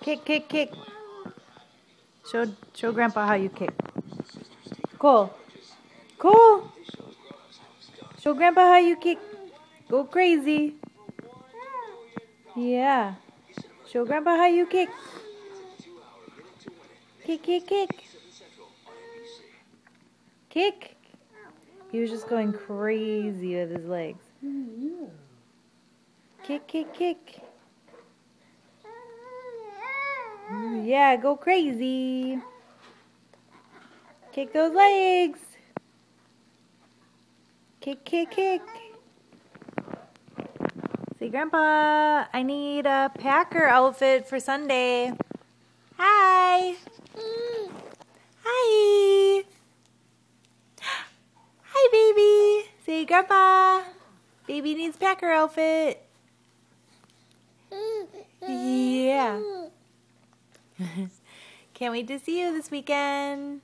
Kick, kick, kick. Show Grandpa how you kick. Cole. Cole. Show Grandpa how you kick. Go crazy. Yeah. Show Grandpa how you kick. Kick, kick, kick. Kick. He was just going crazy with his legs. Kick, kick, kick. Yeah, go crazy. Kick those legs. Kick, kick, kick. Say, Grandpa, I need a Packer outfit for Sunday. Hi. Hi. Hi, baby. Say, Grandpa, baby needs Packer outfit. Yeah. Can't wait to see you this weekend.